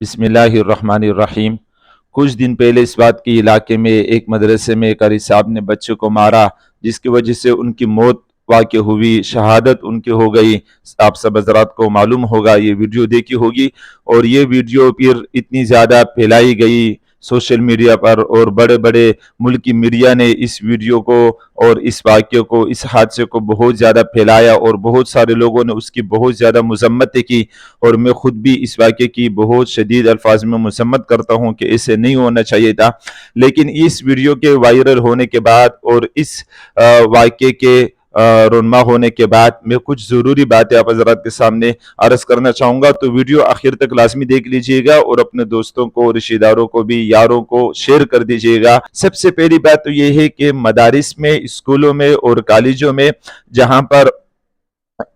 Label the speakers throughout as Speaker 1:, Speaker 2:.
Speaker 1: بسم اللہ الرحمن الرحیم۔ کچھ دن پہلے اس بات کے علاقے میں ایک مدرسے میں قاری صاحب نے بچے کو مارا، جس کی وجہ سے ان کی موت واقع ہوئی، شہادت ان کی ہو گئی۔ آپ سب حضرات کو معلوم ہوگا، یہ ویڈیو دیکھی ہوگی، اور یہ ویڈیو پھر اتنی زیادہ پھیلائی گئی سوشل میڈیا پر، اور بڑے بڑے ملکی میڈیا نے اس ویڈیو کو اور اس واقعے کو، اس حادثے کو بہت زیادہ پھیلایا، اور بہت سارے لوگوں نے اس کی بہت زیادہ مذمتیں کی، اور میں خود بھی اس واقعے کی بہت شدید الفاظ میں مذمت کرتا ہوں کہ اسے نہیں ہونا چاہیے تھا۔ لیکن اس ویڈیو کے وائرل ہونے کے بعد اور اس واقعے کے رونما ہونے کے بعد میں کچھ ضروری باتیں آپ حضرات کے سامنے عرض کرنا چاہوں گا، تو ویڈیو آخر تک لازمی دیکھ لیجئے گا، اور اپنے دوستوں کو، رشتہ داروں کو بھی، یاروں کو شیئر کر دیجئے گا۔ سب سے پہلی بات تو یہ ہے کہ مدارس میں، اسکولوں میں اور کالجوں میں جہاں پر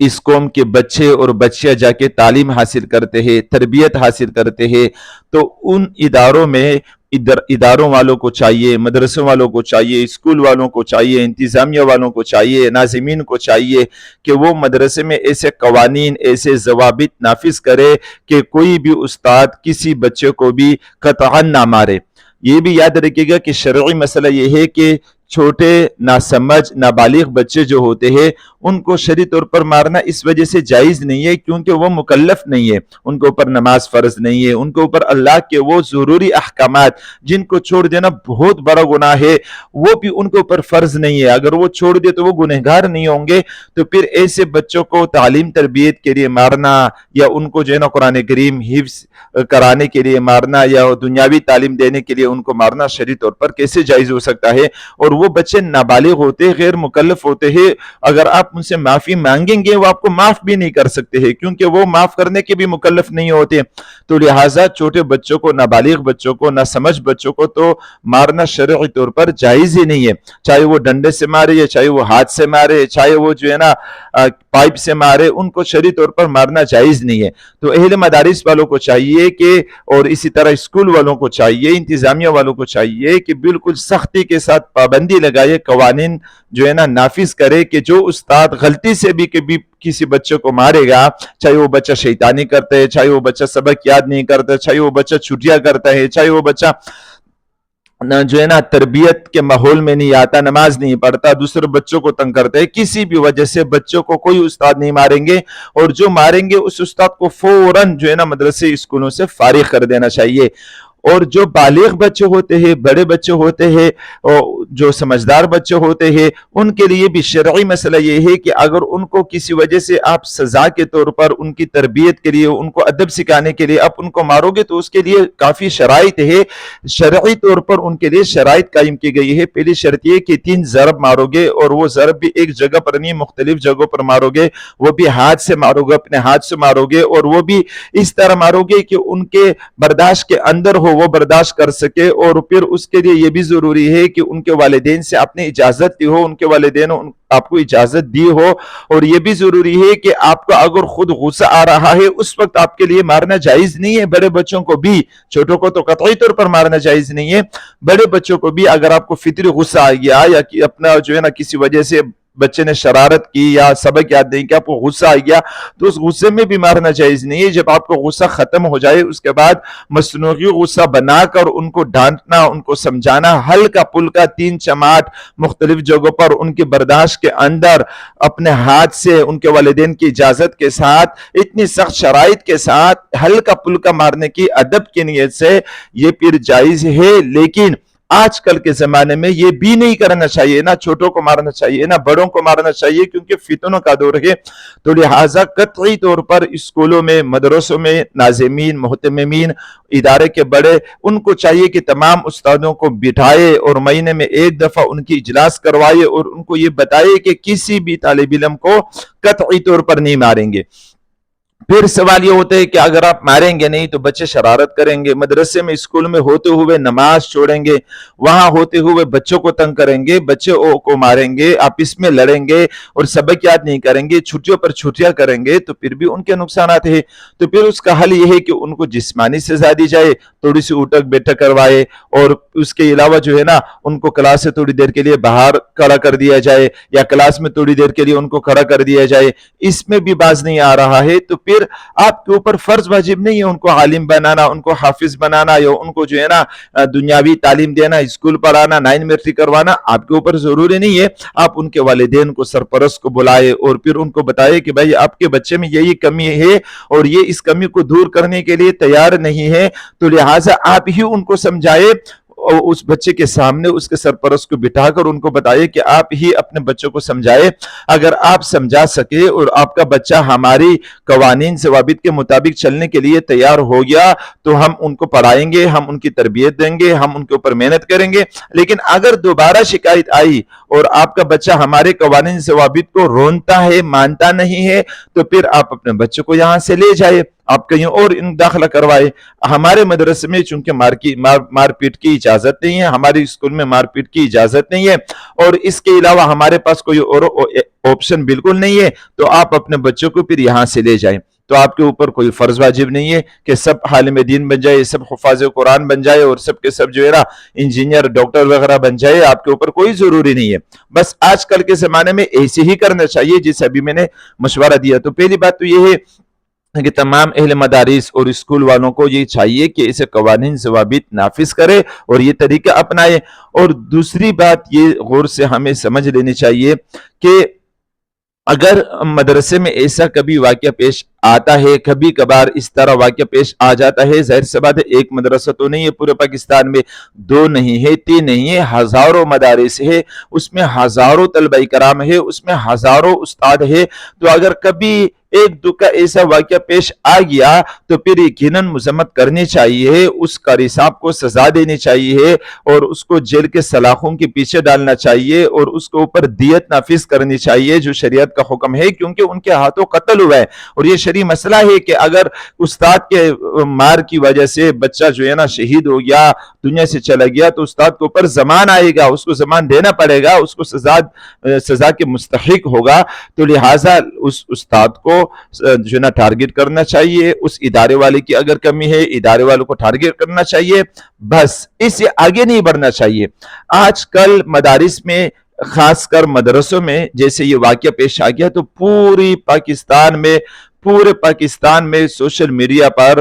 Speaker 1: اس قوم کے بچے اور بچیاں جا کے تعلیم حاصل کرتے ہیں، تربیت حاصل کرتے ہیں، تو ان اداروں میں اداروں والوں کو چاہیے، مدرسوں والوں کو چاہیے، اسکول والوں کو چاہیے، انتظامیہ والوں کو چاہیے، ناظمین کو چاہیے کہ وہ مدرسے میں ایسے قوانین، ایسے ضوابط نافذ کرے کہ کوئی بھی استاد کسی بچے کو بھی قطعاً نہ مارے۔ یہ بھی یاد رکھیے گا کہ شرعی مسئلہ یہ ہے کہ چھوٹے ناسمجھ نابالغ بچے جو ہوتے ہیں ان کو شرعی طور پر مارنا اس وجہ سے جائز نہیں ہے کیونکہ وہ مکلف نہیں ہے، ان کے اوپر نماز فرض نہیں ہے، ان کے اوپر اللہ کے وہ ضروری احکامات جن کو چھوڑ دینا بہت بڑا گناہ ہے وہ بھی ان کے اوپر فرض نہیں ہے۔ اگر وہ چھوڑ دے تو وہ گنہگار نہیں ہوں گے، تو پھر ایسے بچوں کو تعلیم تربیت کے لیے مارنا، یا ان کو جو ہے نا قرآن کریم حفظ کرانے کے لیے مارنا، یا دنیاوی تعلیم دینے کے لیے ان کو مارنا شرعی طور پر کیسے جائز ہو سکتا ہے؟ اور وہ بچے نابالغ ہوتے، غیر مکلف ہوتے ہیں، اگر آپ ان سے معافی مانگیں گے وہ آپ کو معاف بھی نہیں کر سکتے ہیں کیونکہ وہ معاف کرنے کے بھی مکلف نہیں ہوتے۔ تو لہٰذا چھوٹے بچوں کو، نابالغ بچوں کو، ناسمجھ بچوں کو تو مارنا شرعی طور پر جائز ہی نہیں ہے، چاہے وہ ڈنڈے سے مارے، یا چاہے وہ ہاتھ سے مارے، چاہے وہ جو ہے نا پائپ سے مارے، ان کو شرعی طور پر مارنا جائز نہیں ہے۔ تو اہل مدارس والوں کو چاہیے کہ، اور اسی طرح اسکول والوں کو چاہیے، انتظامیہ والوں کو چاہیے کہ بالکل سختی کے ساتھ پابندی لگائے، قوانین جو ہے نا نافذ کرے کہ جو استاد غلطی سے بھی کبھی کسی بچے کو مارے گا، چاہے وہ بچہ شیطانی کرتا ہے، چاہے وہ بچہ سبق یاد نہیں کرتا، چاہے وہ بچہ چھٹیاں کرتا ہے، چاہے وہ بچہ جو ہے نا تربیت کے ماحول میں نہیں آتا، نماز نہیں پڑھتا، دوسرے بچوں کو تنگ کرتا ہے، کسی بھی وجہ سے بچوں کو کوئی استاد نہیں ماریں گے، اور جو ماریں گے اس استاد کو فوراً جو ہے نا مدرسے اسکولوں سے فارغ کر دینا چاہیے۔ اور جو بالغ بچے ہوتے ہیں، بڑے بچے ہوتے ہیں، جو سمجھدار بچے ہوتے ہیں، ان کے لیے بھی شرعی مسئلہ یہ ہے کہ اگر ان کو کسی وجہ سے آپ سزا کے طور پر ان کی تربیت کے لیے، ان کو ادب سکھانے کے لیے آپ ان کو مارو گے تو اس کے لیے کافی شرائط ہے، شرعی طور پر ان کے لیے شرائط قائم کی گئی ہے۔ پہلی شرط یہ کہ 3 ضرب مارو گے، اور وہ ضرب بھی ایک جگہ پر نہیں، مختلف جگہوں پر مارو گے، وہ بھی ہاتھ سے مارو گے، اپنے ہاتھ سے مارو گے، اور وہ بھی اس طرح مارو گے کہ ان کے برداشت کے اندر ہو، وہ برداشت کر سکے، اور پھر اس کے لیے یہ بھی ضروری ہے کہ ان کے والدین سے آپ نے اجازت لی ہو، ان کے والدین آپ کو اجازت دی ہو، اور یہ بھی ضروری ہے کہ آپ کو اگر خود غصہ آ رہا ہے اس وقت آپ کے لیے مارنا جائز نہیں ہے۔ بڑے بچوں کو بھی، چھوٹوں کو تو قطعی طور پر مارنا جائز نہیں ہے، بڑے بچوں کو بھی اگر آپ کو فطری غصہ آ گیا، یا اپنا جو ہے نا کسی وجہ سے بچے نے شرارت کی یا سبق یاد نہیں کہ آپ کو غصہ آ گیا، تو اس غصے میں بھی مارنا جائز نہیں ہے۔ جب آپ کو غصہ ختم ہو جائے اس کے بعد مصنوعی غصہ بنا کر ان کو ڈانٹنا، ان کو سمجھانا، ہلکا پھلکا 3 چماٹ مختلف جگہوں پر ان کے برداشت کے اندر اپنے ہاتھ سے، ان کے والدین کی اجازت کے ساتھ، اتنی سخت شرائط کے ساتھ ہلکا پھلکا مارنے کی ادب کی نیت سے یہ پھر جائز ہے۔ لیکن آج کل کے زمانے میں یہ بھی نہیں کرنا چاہیے، نہ چھوٹوں کو مارنا چاہیے، نہ بڑوں کو مارنا چاہیے، کیونکہ فتنوں کا دور ہے۔ تو لہٰذا قطعی طور پر اسکولوں میں، مدرسوں میں ناظمین، محتممین، ادارے کے بڑے، ان کو چاہیے کہ تمام استادوں کو بٹھائے اور مہینے میں 1 دفعہ ان کی اجلاس کروائے، اور ان کو یہ بتائے کہ کسی بھی طالب علم کو قطعی طور پر نہیں ماریں گے۔ پھر سوال یہ ہوتا ہے کہ اگر آپ ماریں گے نہیں تو بچے شرارت کریں گے، مدرسے میں، اسکول میں ہوتے ہوئے نماز چھوڑیں گے، وہاں ہوتے ہوئے بچوں کو تنگ کریں گے، بچوں کو ماریں گے، آپس میں لڑیں گے، اور سبق یاد نہیں کریں گے، چھٹیوں پر چھٹیاں کریں گے، تو پھر بھی ان کے نقصانات ہیں۔ تو پھر اس کا حل یہ ہے کہ ان کو جسمانی سزا دی جائے، تھوڑی سی اٹھک بیٹھک کروائے، اور اس کے علاوہ جو ہے نا ان کو کلاس سے تھوڑی دیر کے لیے باہر کھڑا کر دیا جائے، یا کلاس میں تھوڑی دیر کے لیے ان کو کھڑا کر دیا جائے۔ اس میں بھی باز نہیں آ رہا ہے تو پھر آپ کے اوپر فرض واجب نہیں ہے ان کو عالم بنانا، ان کو حافظ بنانا، یا ان کو جو ہے نا دنیاوی تعلیم دینا، اسکول پڑھانا، 9 میٹرک کروانا آپ کے اوپر ضروری نہیں ہے۔ آپ ان کے والدین کو، سرپرست کو بلائے اور پھر ان کو بتائے کہ بھائی آپ کے بچے میں یہی کمی ہے اور یہ اس کمی کو دور کرنے کے لیے تیار نہیں ہے، تو لہٰذا آپ ہی ان کو سمجھائے، اور اس بچے کے سامنے اس کے سرپرست کو بٹھا کر ان کو بتائے کہ آپ ہی اپنے بچوں کو سمجھائے۔ اگر آپ سمجھا سکے اور آپ کا بچہ ہماری قوانین ضوابط کے مطابق چلنے کے لیے تیار ہو گیا تو ہم ان کو پڑھائیں گے، ہم ان کی تربیت دیں گے، ہم ان کے اوپر محنت کریں گے۔ لیکن اگر دوبارہ شکایت آئی اور آپ کا بچہ ہمارے قوانین ضوابط کو رونتا ہے، مانتا نہیں ہے، تو پھر آپ اپنے بچے کو یہاں سے لے جائے، آپ کہیں اور داخلہ کروائے۔ ہمارے مدرسے میں چونکہ مار پیٹ کی اجازت نہیں ہے، ہمارے اسکول میں مار پیٹ کی اجازت نہیں ہے، اور اس کے علاوہ ہمارے پاس کوئی اور آپشن بالکل نہیں ہے، تو آپ اپنے بچوں کو پھر یہاں سے لے جائیں۔ تو آپ کے اوپر کوئی فرض واجب نہیں ہے کہ سب عالم دین بن جائے، سب حفاظ قرآن بن جائے اور سب کے سب جو ہے نا انجینئر، ڈاکٹر وغیرہ بن جائے، آپ کے اوپر کوئی ضروری نہیں ہے۔ بس آج کل کے زمانے میں ایسے ہی کرنا چاہیے جیسے ابھی میں نے مشورہ دیا۔ تو پہلی بات تو یہ ہے کہ تمام اہل مدارس اور اسکول والوں کو یہ چاہیے کہ اسے قوانین ضوابط نافذ کرے اور یہ طریقہ اپنائے۔ اور دوسری بات یہ غور سے ہمیں سمجھ لینی چاہیے کہ اگر مدرسے میں ایسا کبھی واقعہ پیش آتا ہے، کبھی کبھار اس طرح واقعہ پیش آ جاتا ہے، ظاہر سی بات ہے ایک مدرسہ تو نہیں ہے پورے پاکستان میں، 2 نہیں ہے، 3 نہیں ہے، ہزاروں مدارس ہے، اس میں ہزاروں طلبہ کرام ہے، اس میں ہزاروں استاد ہے۔ تو اگر کبھی ایک دو کا ایسا واقعہ پیش آ گیا تو پھر یقیناً مذمت کرنی چاہیے، اس قاری صاحب کو سزا دینی چاہیے اور اس کو جیل کے سلاخوں کے پیچھے ڈالنا چاہیے اور اس کے اوپر دیت نافذ کرنی چاہیے جو شریعت کا حکم ہے، کیونکہ ان کے ہاتھوں قتل ہوا ہے۔ اور یہ شرعی مسئلہ ہے کہ اگر استاد کے مار کی وجہ سے بچہ جو ہے نا شہید ہو گیا، دنیا سے چلا گیا، تو استاد کے اوپر زمان آئے گا، اس کو زمان دینا پڑے گا، اس کو سزا کے مستحق ہوگا۔ تو لہٰذا اس استاد کو جو ہے نا ٹارگٹ کرنا چاہیے، اس ادارے والے کی اگر کمی ہے ادارے والوں کو ٹارگٹ کرنا چاہیے، بس اس سے آگے نہیں بڑھنا چاہیے۔ آج کل مدارس میں، خاص کر مدرسوں میں جیسے یہ واقعہ پیش آ گیا، تو پورے پاکستان میں سوشل میڈیا پر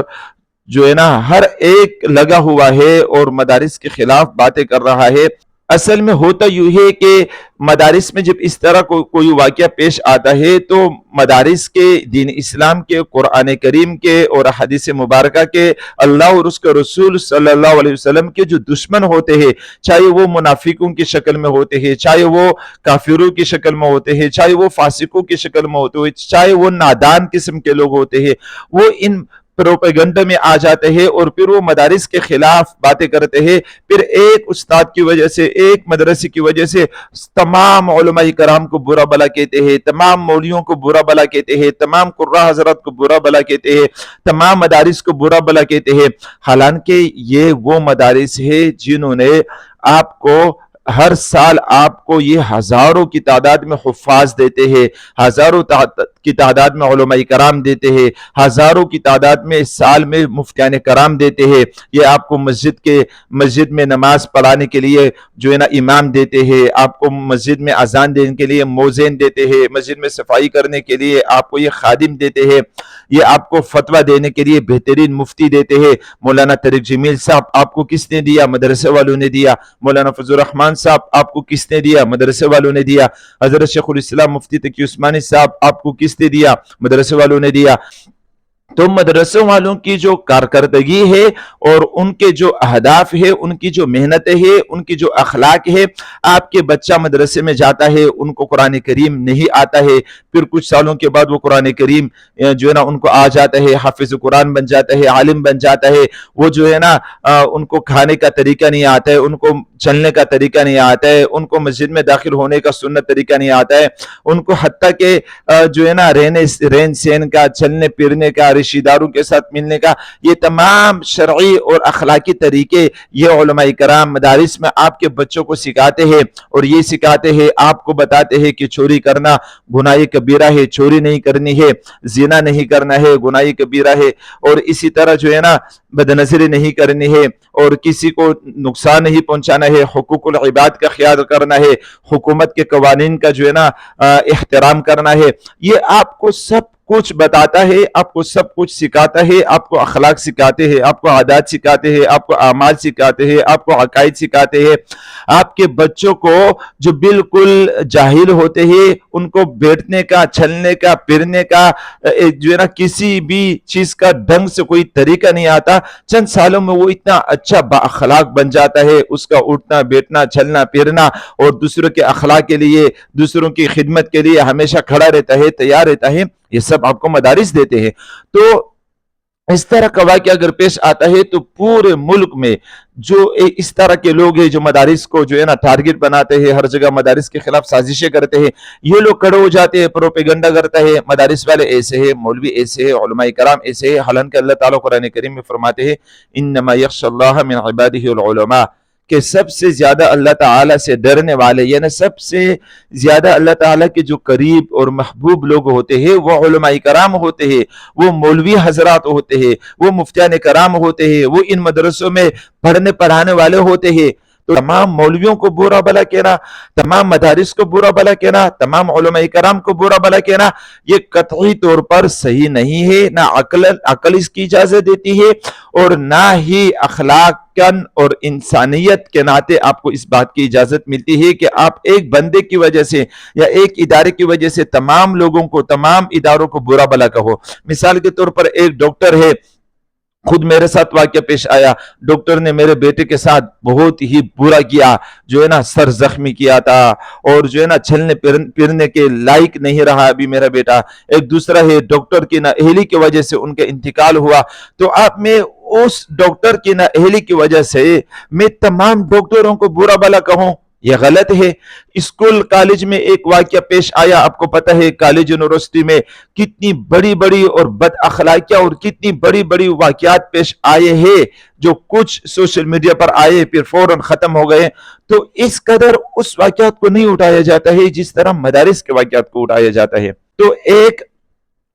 Speaker 1: جو ہے نا ہر ایک لگا ہوا ہے اور مدارس کے خلاف باتیں کر رہا ہے۔ اصل میں ہوتا یوں ہے کہ مدارس میں جب اس طرح کوئی واقعہ پیش آتا ہے تو مدارس کے، دین اسلام کے، قرآن کریم کے اور حدیث مبارکہ کے، اللہ اور اس کے رسول صلی اللہ علیہ وسلم کے جو دشمن ہوتے ہیں، چاہے وہ منافقوں کی شکل میں ہوتے ہیں، چاہے وہ کافروں کی شکل میں ہوتے ہیں، چاہے وہ فاسقوں کی شکل میں ہوتے ہیں، چاہے وہ نادان قسم کے لوگ ہوتے ہیں، وہ ان پروپیگنڈا میں آ جاتے ہیں اور پھر وہ مدارس کے خلاف باتیں کرتے ہیں۔ پھر ایک استاد کی وجہ سے، ایک مدرسے کی وجہ سے تمام علماء کرام کو برا بلا کہتے ہیں، تمام مولویوں کو برا بلا کہتے ہیں، تمام قراء حضرات کو برا بلا کہتے ہیں، تمام مدارس کو برا بلا کہتے ہیں، حالانکہ یہ وہ مدارس ہے جنہوں نے آپ کو ہر سال آپ کو یہ ہزاروں کی تعداد میں حفاظ دیتے ہیں، ہزاروں کی تعداد میں علماء کرام دیتے ہیں، ہزاروں کی تعداد میں سال میں مفتیان کرام دیتے ہیں، یہ آپ کو مسجد میں نماز پڑھانے کے لیے جو ہے نا امام دیتے ہیں، آپ کو مسجد میں اذان دینے کے لیے مؤذن دیتے ہیں، مسجد میں صفائی کرنے کے لیے آپ کو یہ خادم دیتے ہیں، یہ آپ کو فتویٰ دینے کے لیے بہترین مفتی دیتے ہیں۔ مولانا طارق جمیل صاحب آپ کو کس نے دیا؟ مدرسے والوں نے دیا۔ مولانا فضل الرحمان صاحب آپ کو کس نے دیا؟ مدرسے والوں نے دیا۔ حضرت شیخ الاسلام مفتی تقی عثمانی صاحب آپ کو کس نے دیا؟ مدرسے والوں نے دیا۔ تو مدرسوں والوں کی جو کارکردگی ہے اور ان کے جو اہداف ہے، ان کی جو محنت ہے، ان کی جو اخلاق ہے، آپ کے بچہ مدرسے میں جاتا ہے، ان کو قرآن کریم نہیں آتا ہے، پھر کچھ سالوں کے بعد وہ قرآن کریم جو ہے نا ان کو آ جاتا ہے، حافظ قرآن بن جاتا ہے، عالم بن جاتا ہے، وہ جو ہے نا ان کو کھانے کا طریقہ نہیں آتا ہے، ان کو چلنے کا طریقہ نہیں آتا ہے، ان کو مسجد میں داخل ہونے کا سنت طریقہ نہیں آتا ہے، ان کو حتیٰ کہ جو ہے نا رہن سہن کا، چلنے پھرنے کا، رشتہ داروں کے ساتھ ملنے کا، یہ تمام شرعی اور اخلاقی طریقے یہ علماء کرام مدارس میں آپ کے بچوں کو سکھاتے ہیں، اور یہ سکھاتے ہیں، آپ کو بتاتے ہیں کہ چوری کرنا گناہ کبیرہ ہے، چوری نہیں کرنی ہے، زنا نہیں کرنا ہے، گناہ کبیرہ ہے، اور اسی طرح جو ہے نا بدنظری نہیں کرنی ہے، اور کسی کو نقصان نہیں پہنچانا ہے، حقوق العباد کا خیال کرنا ہے، حکومت کے قوانین کا جو ہے نا احترام کرنا ہے۔ یہ آپ کو سب کچھ بتاتا ہے، آپ کو سب کچھ سکھاتا ہے، آپ کو اخلاق سکھاتے ہیں، آپ کو عادات سکھاتے ہیں، آپ کو اعمال سکھاتے ہیں، آپ کو عقائد سکھاتے ہیں۔ آپ کے بچوں کو جو بالکل جاہل ہوتے ہیں ان کو بیٹھنے کا، چلنے کا، پھرنے کا جو ہے نا کسی بھی چیز کا ڈھنگ سے کوئی طریقہ نہیں آتا، چند سالوں میں وہ اتنا اچھا با اخلاق بن جاتا ہے، اس کا اٹھنا بیٹھنا چلنا پھرنا اور دوسروں کے اخلاق کے لیے، دوسروں کی خدمت کے لیے ہمیشہ کھڑا رہتا ہے، تیار رہتا ہے۔ یہ سب آپ کو مدارس دیتے ہیں۔ تو اس طرح کا واقعہ اگر پیش آتا ہے تو پورے ملک میں جو اس طرح کے لوگ ہیں جو مدارس کو جو ہے نا ٹارگٹ بناتے ہیں، ہر جگہ مدارس کے خلاف سازشیں کرتے ہیں، یہ لوگ کھڑے ہو جاتے ہیں، پروپیگنڈا کرتا ہے مدارس والے ایسے ہیں، مولوی ایسے ہیں، علماء کرام ایسے ہیں، حالانکہ اللہ تعالیٰ قرآن کریم میں فرماتے ہیں انما یخشى اللہ من عباده العلماء، کہ سب سے زیادہ اللہ تعالیٰ سے ڈرنے والے، یعنی سب سے زیادہ اللہ تعالیٰ کے جو قریب اور محبوب لوگ ہوتے ہیں وہ علماء کرام ہوتے ہیں، وہ مولوی حضرات ہوتے ہیں، وہ مفتیان کرام ہوتے ہیں، وہ ان مدرسوں میں پڑھنے پڑھانے والے ہوتے ہیں۔ تو تمام مولویوں کو برا بلا کہنا، تمام مدارس کو برا بلا کہنا، تمام علماء کرام کو برا بلا کہنا، یہ قطعی طور پر صحیح نہیں ہے، نہ عقل اس کی اجازت دیتی ہے اور نہ ہی اخلاقاً اور انسانیت کے ناطے آپ کو اس بات کی اجازت ملتی ہے کہ آپ ایک بندے کی وجہ سے یا ایک ادارے کی وجہ سے تمام لوگوں کو، تمام اداروں کو برا بلا کہو۔ مثال کے طور پر ایک ڈاکٹر ہے، خود میرے ساتھ واقعہ پیش آیا، ڈاکٹر نے میرے بیٹے کے ساتھ بہت ہی برا کیا، جو ہے نا سر زخمی کیا تھا اور جو ہے نا چلنے پھرنے کے لائق نہیں رہا ابھی میرا بیٹا۔ ایک دوسرا ہے ڈاکٹر کی نااہلی کی وجہ سے ان کا انتقال ہوا۔ تو آپ میں اس ڈاکٹر کی نااہلی کی وجہ سے میں تمام ڈاکٹروں کو برا بلا کہوں، یہ غلط ہے۔ اسکول کالج میں ایک واقعہ پیش آیا، آپ کو پتہ ہے کالج یونیورسٹی میں کتنی بڑی بڑی اور بد اخلاقیاں اور کتنی بڑی بڑی واقعات پیش آئے ہیں جو کچھ سوشل میڈیا پر آئے پھر فوراً ختم ہو گئے۔ تو اس قدر اس واقعات کو نہیں اٹھایا جاتا ہے جس طرح مدارس کے واقعات کو اٹھایا جاتا ہے۔ تو ایک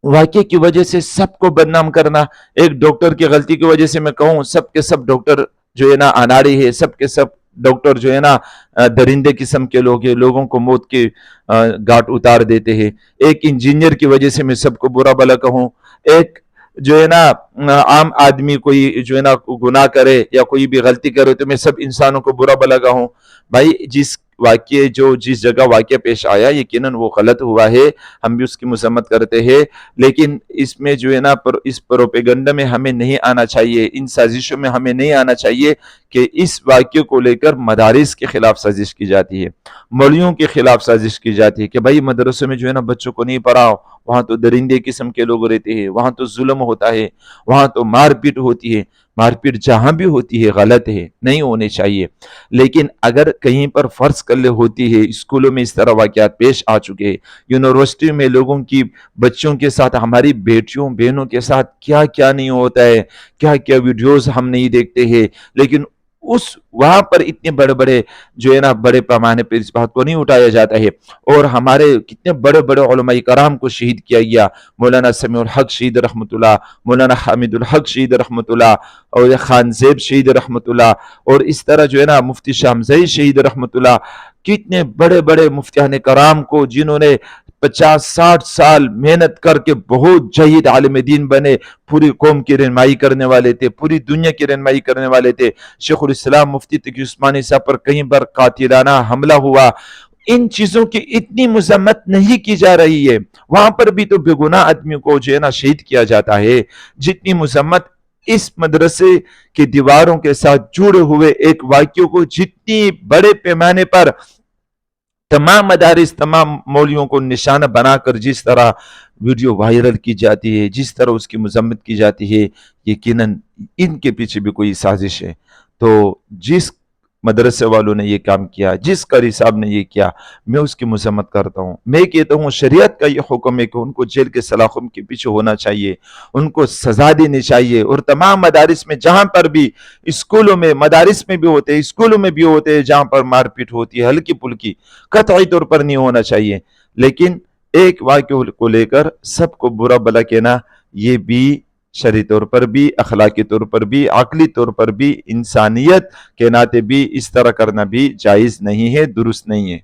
Speaker 1: واقعے کی وجہ سے سب کو بدنام کرنا، ایک ڈاکٹر کی غلطی کی وجہ سے میں کہوں سب کے سب ڈاکٹر جو ہے نا اناڑی ہے، سب کے سب ڈاکٹر جو ہے نا درندے قسم کے لوگ ہیں، لوگوں کو موت کے گھاٹ اتار دیتے ہیں۔ ایک انجینئر کی وجہ سے میں سب کو برا بلا کہوں، ایک جو ہے نا عام آدمی کوئی جو ہے نا گناہ کرے یا کوئی بھی غلطی کرے تو میں سب انسانوں کو برا بلا کہوں۔ بھائی جس واقعے جو جس جگہ واقعہ پیش آیا یقیناً وہ غلط ہوا ہے، ہم بھی اس کی مذمت کرتے ہیں، لیکن اس میں جو ہے نا اس پروپیگنڈا میں ہمیں نہیں آنا چاہیے، ان سازشوں میں ہمیں نہیں آنا چاہیے کہ اس واقعے کو لے کر مدارس کے خلاف سازش کی جاتی ہے، مولویوں کے خلاف سازش کی جاتی ہے کہ بھائی مدرسوں میں جو ہے نا بچوں کو نہیں پڑھاؤ، وہاں تو درندے قسم کے لوگ رہتے ہیں، وہاں تو ظلم ہوتا ہے، وہاں تو مار پیٹ ہوتی ہے۔ مار پیٹ جہاں بھی ہوتی ہے غلط ہے، نہیں ہونے چاہیے، لیکن اگر کہیں پر فرض کر لے ہوتی ہے، اسکولوں میں اس طرح واقعات پیش آ چکے ہیں، یونیورسٹی میں لوگوں کی بچوں کے ساتھ، ہماری بیٹیوں بہنوں کے ساتھ کیا کیا نہیں ہوتا ہے، کیا کیا ویڈیوز ہم نہیں دیکھتے ہیں، لیکن وہاں پر اتنے بڑے بڑے جو ہے نا بڑے پیمانے پر اس بات کو نہیں اٹھایا جاتا ہے۔ اور ہمارے کتنے بڑے بڑے علماء کرام کو شہید کیا گیا، مولانا سمیع الحق شہید رحمۃ اللہ، مولانا حامد الحق شہید رحمۃ اللہ، اور خان زیب شہید رحمۃ اللہ، اور اس طرح جو ہے نا مفتی شاہ حمزہ شہید رحمۃ اللہ، کتنے بڑے بڑے مفتیان کرام کو جنہوں نے 50-60 سال محنت کر کے بہت جہید عالم دین بنے، پوری قوم کی رہنمائی کرنے والے تھے، پوری دنیا کی رہنمائی کرنے والے تھے۔ شیخ الاسلام مفتی تقی عثمانی صاحب پر کہیں پر قاتلانہ حملہ ہوا، ان چیزوں کی اتنی مذمت نہیں کی جا رہی ہے، وہاں پر بھی تو بے گناہ آدمی کو جو ہے نا شہید کیا جاتا ہے، جتنی مذمت اس مدرسے کی دیواروں کے ساتھ جڑے ہوئے ایک واقعے کو جتنی بڑے پیمانے پر تمام مدارس، تمام مولویوں کو نشانہ بنا کر جس طرح ویڈیو وائرل کی جاتی ہے، جس طرح اس کی مذمت کی جاتی ہے، یقیناً ان کے پیچھے بھی کوئی سازش ہے۔ تو جس مدرسے والوں نے یہ کام کیا، جس قاری صاحب نے یہ کیا، میں اس کی مذمت کرتا ہوں۔ میں کہتا ہوں شریعت کا یہ حکم ہے کہ ان کو جیل کے سلاخوں کے پیچھے ہونا چاہیے، ان کو سزا دینی چاہیے، اور تمام مدارس میں جہاں پر بھی، اسکولوں میں، مدارس میں بھی ہوتے ہیں، اسکولوں میں بھی ہوتے ہیں، جہاں پر مار پیٹ ہوتی ہے ہلکی پھلکی، قطعی طور پر نہیں ہونا چاہیے، لیکن ایک واقعے کو لے کر سب کو برا بلا کہنا، یہ بھی شرعی طور پر بھی، اخلاقی طور پر بھی، عقلی طور پر بھی، انسانیت کے ناطے بھی اس طرح کرنا بھی جائز نہیں ہے، درست نہیں ہے۔